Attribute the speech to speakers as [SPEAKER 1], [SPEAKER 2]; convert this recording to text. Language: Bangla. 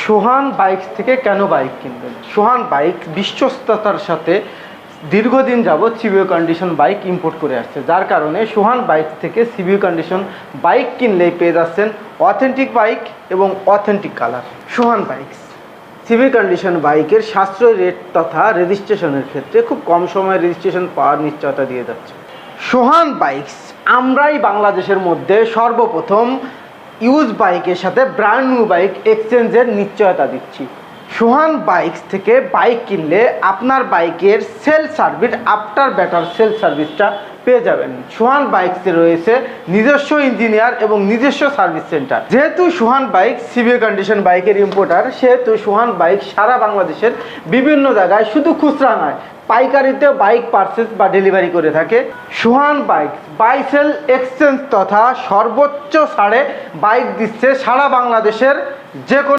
[SPEAKER 1] সোহান বাইক থেকে কেন বাইক কিনবেন? সোহান বাইক বিশ্বস্ততার সাথে দীর্ঘদিন যাবৎ সিবিও কন্ডিশন বাইক ইম্পোর্ট করে আসছে, যার কারণে সোহান বাইক থেকে সিবিও কন্ডিশন বাইক কিনলেই পেয়ে যাচ্ছেন অথেন্টিক বাইক এবং অথেন্টিক কালার। সোহান বাইকস সিবিও কন্ডিশন বাইকের সাশ্রয়ী রেট তথা রেজিস্ট্রেশনের ক্ষেত্রে খুব কম সময়ে রেজিস্ট্রেশন পাওয়ার নিশ্চয়তা দিয়ে যাচ্ছে। সোহান বাইকস আমরাই বাংলাদেশের মধ্যে সর্বপ্রথম ইউজ বাইকের সাথে ব্র্যান্ড নিউ বাইক এক্সচেঞ্জের নিশ্চয়তা দিচ্ছি। সোহান বাইকস থেকে বাইক কিনলে আপনার বাইকের sale service after better sale সার্ভিসটা পেয়ে যাবেন। সোহান বাইকসে রয়েছে নিজস্ব ইঞ্জিনিয়ার এবং নিজস্ব সার্ভিস সেন্টার। যেহেতু সোহান বাইক সিবিও কন্ডিশন বাইকের ইম্পোর্টার, সেহেতু সোহান বাইক সারা বাংলাদেশের বিভিন্ন জায়গায় শুধু খুচরা নয়, পাইকারিতে বাইক পারচেজ বা ডেলিভারি করে থাকে। সোহান বাইক বাই সেল এক্সচেঞ্জ তথা সর্বোচ্চ ছাড়ে বাইক দিচ্ছে সারা বাংলাদেশের যে কোনো